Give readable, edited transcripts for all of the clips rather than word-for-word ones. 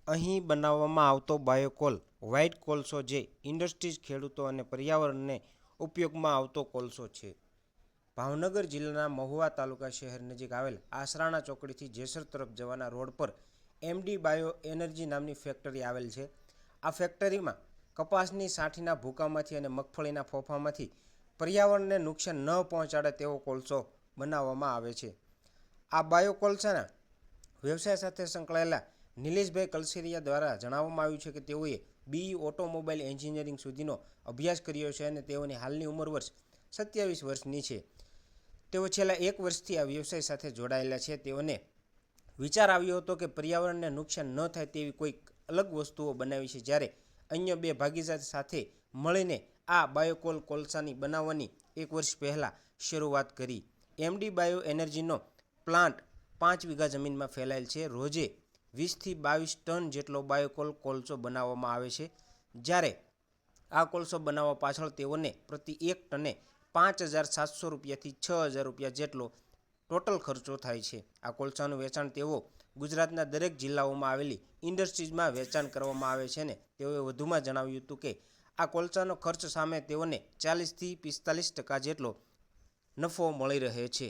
અહીં બનાવવામાં આવતો બાયોકોલ વ્હાઇટ કોલસો જે ઇન્ડસ્ટ્રીઝ, ખેડૂતો અને પર્યાવરણને ઉપયોગમાં આવતો કોલસો છે. ભાવનગર જિલ્લાના મહુવા તાલુકા શહેર નજીક આવેલ આસરાણા ચોકડીથી જેસર તરફ જવાના રોડ પર એમડી બાયો એનર્જી નામની ફેક્ટરી આવેલ છે. આ ફેક્ટરીમાં કપાસની સાઠીના ભૂકામાંથી અને મગફળીના ફોફામાંથી પર્યાવરણને નુકસાન ન પહોંચાડે તેવો કોલસો બનાવવામાં આવે છે. આ બાયોકોલસાના વ્યવસાય સાથે સંકળાયેલા નિલેશભાઈ કલસરિયા દ્વારા જણાવવામાં આવ્યું છે કે તેઓએ બીઈ ઓટોમોબાઈલ એન્જિનિયરિંગ સુધીનો અભ્યાસ કર્યો છે અને તેઓની હાલની ઉંમર વર્ષ 27 વર્ષની છે. તેઓ છેલ્લા 1 વર્ષથી આ વ્યવસાય સાથે જોડાયેલા છે. તેઓને વિચાર આવ્યો હતો કે પર્યાવરણને નુકસાન ન થાય તેવી કોઈક અલગ વસ્તુઓ બનાવી છે, જ્યારે અન્ય 2 ભાગીદાર સાથે મળીને આ બાયોકોલ કોલસાની બનાવવાની 1 વર્ષ પહેલાં શરૂઆત કરી. એમડી બાયો એનર્જીનો પ્લાન્ટ 5 વીઘા જમીનમાં ફેલાયેલ છે. રોજે 20 થી 22 ટન જેટલો બાયોકોલ કોલસો બનાવવામાં આવે છે, જ્યારે આ કોલસો બનાવવા પાછળ તેઓને પ્રતિ 1 ટને 5,700 રૂપિયાથી 6,000 રૂપિયા જેટલો ટોટલ ખર્ચો થાય છે. આ કોલસાનું વેચાણ તેઓ ગુજરાતના દરેક જિલ્લાઓમાં આવેલી ઇન્ડસ્ટ્રીઝમાં વેચાણ કરવામાં આવે છે અને તેઓએ વધુમાં જણાવ્યું હતું કે આ કોલસાનો ખર્ચ સામે તેઓને 40 થી 45% જેટલો નફો મળી રહે છે.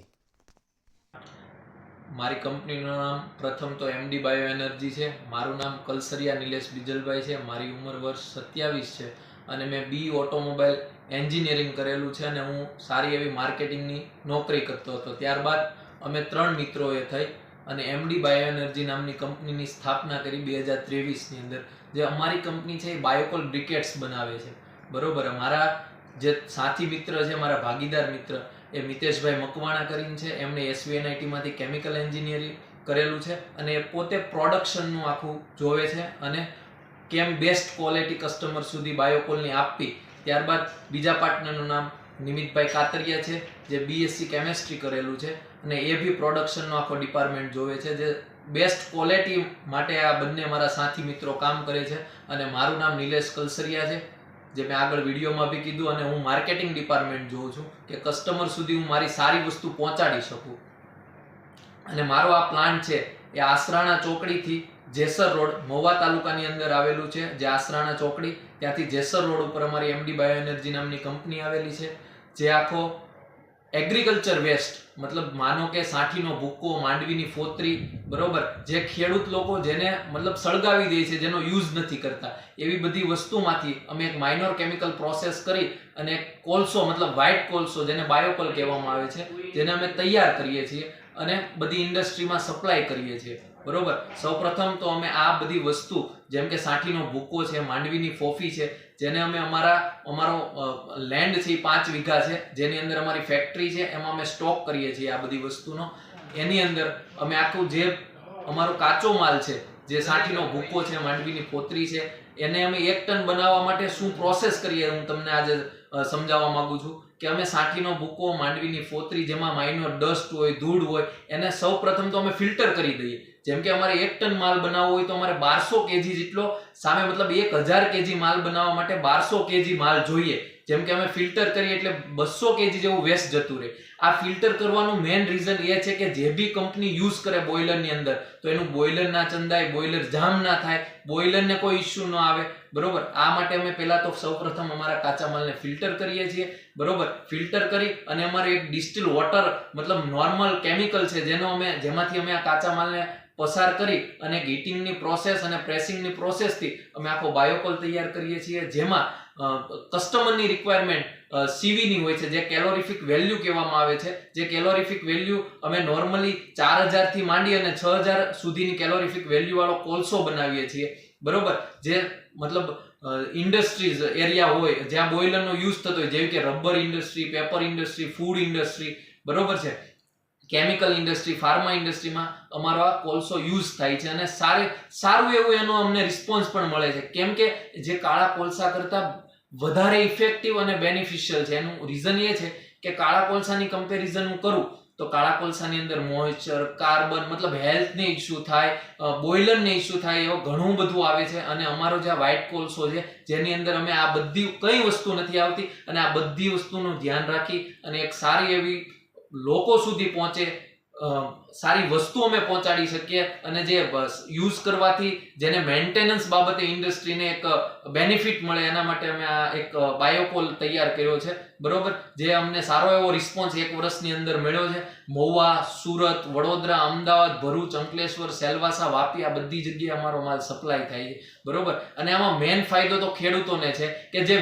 મારી કંપનીનું નામ પ્રથમ તો એમડી બાયો એનર્જી છે. મારું નામ કલસરિયા નિલેશ બીજલભાઈ છે. મારી ઉંમર વર્ષ 27 છે અને મેં બી ઓટોમોબાઈલ એન્જિનિયરિંગ કરેલું છે અને હું સારી એવી માર્કેટિંગની નોકરી કરતો હતો. ત્યારબાદ અમે 3 મિત્રોએ થઈ અને એમડી બાયો એનર્જી નામની કંપનીની સ્થાપના કરી 2023ની અંદર. જે અમારી કંપની છે એ બાયોકોલ બ્રિકેટ્સ બનાવે છે. બરોબર. મારા જે સાથી મિત્ર છે, મારા ભાગીદાર મિત્ર એ મિતેશભાઈ મકવાણા કરીને છે. એમણે SVNITમાંથી કેમિકલ એન્જિનિયરિંગ કરેલું છે અને એ પોતે પ્રોડક્શનનું આખું જોવે છે અને કેમ બેસ્ટ ક્વોલિટી કસ્ટમર સુધી બાયોકોલની આપવી. ત્યારબાદ બીજા પાર્ટનરનું નામ નિમિતભાઈ કાતરિયા છે, જે BSc કેમેસ્ટ્રી કરેલું છે અને એ બી પ્રોડક્શનનો આખો ડિપાર્ટમેન્ટ જોવે છે. જે બેસ્ટ ક્વોલિટી માટે આ બંને મારા સાથી મિત્રો કામ કરે છે અને મારું નામ નિલેશ કલસરિયા છે, જે મેં આગળ વિડીયોમાં બી કીધું. અને હું માર્કેટિંગ ડિપાર્ટમેન્ટ જોઉં છું કે કસ્ટમર સુધી હું મારી સારી વસ્તુ પહોંચાડી શકું. અને મારો આ પ્લાન્ટ છે એ આસરાણા ચોકડીથી જેસર રોડ, મહુવા તાલુકાની અંદર આવેલું છે. જે આસરાણા ચોકડી ત્યાંથી જેસર રોડ ઉપર અમારી એમડી બાયો એનર્જી નામની કંપની આવેલી છે, જે આખો એગ્રીકલ્ચર વેસ્ટ, મતલબ માનો કે સાઠીનો ભૂકો, માંડવીની ફોતરી, બરોબર, જે ખેડૂત લોકો જેને મતલબ સળગાવી દે છે, જેનો યુઝ નથી કરતા, એવી બધી વસ્તુમાંથી અમે એક માઇનોર કેમિકલ પ્રોસેસ કરી અને કોલસો, મતલબ વ્હાઇટ કોલસો, જેને બાયોકોલ કહેવામાં આવે છે, જેને અમે તૈયાર કરીએ છીએ અને બધી ઇન્ડસ્ટ્રીમાં સપ્લાય કરીએ છીએ. બરોબર. સૌપ્રથમ તો અમે આ બધી વસ્તુ, જેમ કે સાઠીનો ભૂકો છે, માંડવીની ફોફી છે, જેને અમે અમારો લેન્ડ છે 5 વીઘા છે, જેની અંદર અમારી ફેક્ટરી છે, એમાં અમે સ્ટોક કરીએ છીએ આ બધી વસ્તુનો. એની અંદર અમે આખું જે અમારો કાચો માલ છે, જે સાઠીનો ભૂકો છે, માંડવીની ફોતરી છે, એને અમે 1 ટન બનાવવા માટે શું પ્રોસેસ કરીએ હું તમને આજે સમજાવવા માંગુ છું. કે અમે સાઠીનો ભૂકો, માંડવીની ફોતરી, જેમાં માઇનોર ડસ્ટ હોય, ધૂળ હોય, એને સૌ પ્રથમ તો અમે ફિલ્ટર કરી દઈએ. જેમ કે અમારે 1 ટન માલ બનાવવો હોય તો અમારે 1200 kg જેટલો સામે, મતલબ 1000 kg માલ બનાવવા માટે 1200 kg માલ જોઈએ. જેમ કે અમે ફિલ્ટર કરીએ એટલે 200 kg જેવું વેસ્ટ જતું રહે. આ ફિલ્ટર કરવાનું મેઇન રીઝન એ છે કે જે બી કંપની યુઝ કરે બોઇલરની અંદર, તો એનું બોઇલર ના ચંદાય, બોઇલર જામ ના થાય, બોઇલરને કોઈ ઇશ્યુ ન આવે. બરોબર. આ માટે અમે પહેલા તો સૌપ્રથમ અમારા કાચા માલને ફિલ્ટર કરીએ છીએ. બરોબર. ફિલ્ટર કરી અને અમારે એક ડિસ્ટિલ વોટર, મતલબ નોર્મલ કેમિકલ છે, જેમાંથી અમે આ કાચા માલને પસાર કરી અને હીટિંગની પ્રોસેસ અને પ્રેસિંગની પ્રોસેસથી અમે આખો બાયોકોલ તૈયાર કરીએ છીએ. જેમાં કસ્ટમરની રિક્વાયરમેન્ટ CV ની હોય છે, જે કેલોરીફિક વેલ્યુ કહેવામાં આવે છે. જે કેલોરીફિક વેલ્યુ અમે નોર્મલી 4000 થી માંડી અને 6000 સુધીની કેલોરીફિક વેલ્યુ વાળો કોલસો બનાવીએ છીએ. બરોબર. જે મતલબ ઇન્ડસ્ટ્રીઝ એરિયા હોય જ્યાં બોઇલરનો યુઝ થતો હોય, જેવી કે rubber industry, paper industry, food industry, બરોબર છે, કેમિકલ ઇન્ડસ્ટ્રી, ફાર્મા ઇન્ડસ્ટ્રીમાં અમારો આ કોલસો યુઝ થાય છે અને સારું એવું એનો અમને રિસ્પોન્સ પણ મળે છે. કેમ કે જે કાળા કોલસા કરતા વધારે ઇફેક્ટિવ અને બેનિફિશિયલ છે. એનું રીઝન એ છે કે કાળા કોલસાની કમ્પેરિઝન હું કરું તો કાળા કોલસાની અંદર મોઇસ્ચર, કાર્બન, મતલબ હેલ્થને ઇશ્યુ થાય, બોઇલરને ઇશ્યુ થાય, એવું ઘણું બધું આવે છે. અને અમારો જે વ્હાઇટ કોલસો છે, જેની અંદર અમે આ બધી કઈ વસ્તુ નથી આવતી અને આ બધી વસ્તુનું ધ્યાન રાખી અને એક સારી એવી લોકો સુધી પહોંચે સારી વસ્તુ અમે પહોંચાડી શકીએ અને જે યુઝ કરવાથી જેને મેન્ટેનન્સ બાબતે ઇન્ડસ્ટ્રીને એક બેનિફિટ મળે એના માટે અમે આ એક બાયોકોલ તૈયાર કર્યો છે, બરોબર, જે અમને સારો એવો રિસ્પોન્સ 1 વર્ષની અંદર મળ્યો છે. મહુવા, સુરત, વડોદરા, અમદાવાદ, ભરૂચ, અંકલેશ્વર, સેલવાસા, વાપી, આ બધી જગ્યાએ અમારો માલ સપ્લાય થાય છે, બરોબર. અને આમાં મેઇન ફાયદો તો ખેડૂતોને છે કે જે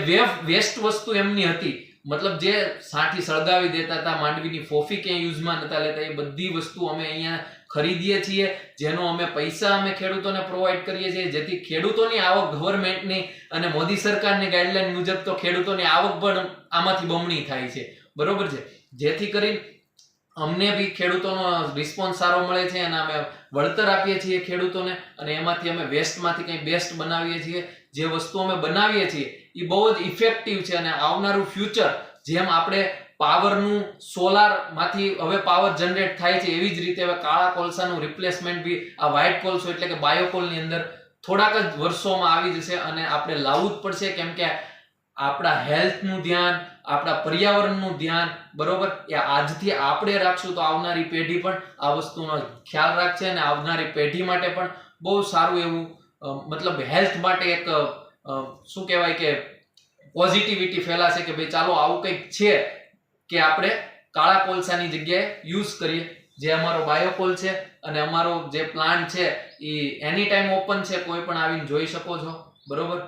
વેસ્ટ વસ્તુ એમની હતી, મતલબ જે સાથી સળગાવી દેતા હતા, માંડવીની ફોફી ક્યાંય યુઝમાં નતા લેતા, એ બધી વસ્તુ અમે અહીંયા ખરીદીએ છીએ, જેનો અમે પૈસા અમે ખેડૂતોને પ્રોવાઈડ કરીએ છીએ, જેથી ખેડૂતોની આવક ગવર્મેન્ટની અને મોદી સરકારની ગાઈડલાઈન મુજબ તો ખેડૂતોની આવક પણ આમાંથી બમણી થાય છે, બરોબર છે. જેથી કરી અમને બી ખેડૂતોનો રિસ્પોન્સ સારો મળે છે અને અમે વળતર આપીએ છીએ ખેડૂતોને, અને એમાંથી અમે વેસ્ટમાંથી કંઈ બેસ્ટ બનાવીએ છીએ. જે વસ્તુ અમે બનાવીએ છીએ એ બહુ જ ઇફેક્ટિવ છે અને આવનારું ફ્યુચર, જેમ આપણે પાવરનું સોલારમાંથી હવે પાવર જનરેટ થાય છે, એવી જ રીતે હવે કાળા કોલસાનું રિપ્લેસમેન્ટ બી આ વ્હાઇટ કોલસો એટલે કે બાયોકોલની અંદર થોડાક જ વર્ષોમાં આવી જશે અને આપણે લાવવું જ પડશે, કેમ કે આપણા હેલ્થનું ધ્યાન, આપણા પર્યાવરણનું ધ્યાન, બરોબર, એ આજથી આપણે રાખશું તો આવનારી પેઢી પણ આ વસ્તુનો ખ્યાલ રાખશે અને આવનારી પેઢી માટે પણ બહુ સારું એવું મતલબ હેલ્થ માટે એક શું કહેવાય કે પોઝિટિવિટી ફેલાશે કે ભાઈ ચાલો આવું કંઈક છે કે આપણે કાળા કોલસાની જગ્યાએ યુઝ કરીએ. જે અમારો બાયોકોલ છે અને અમારો જે પ્લાન્ટ છે એ એની ટાઈમ ઓપન છે, કોઈ પણ આવીને જોઈ શકો છો, બરોબર.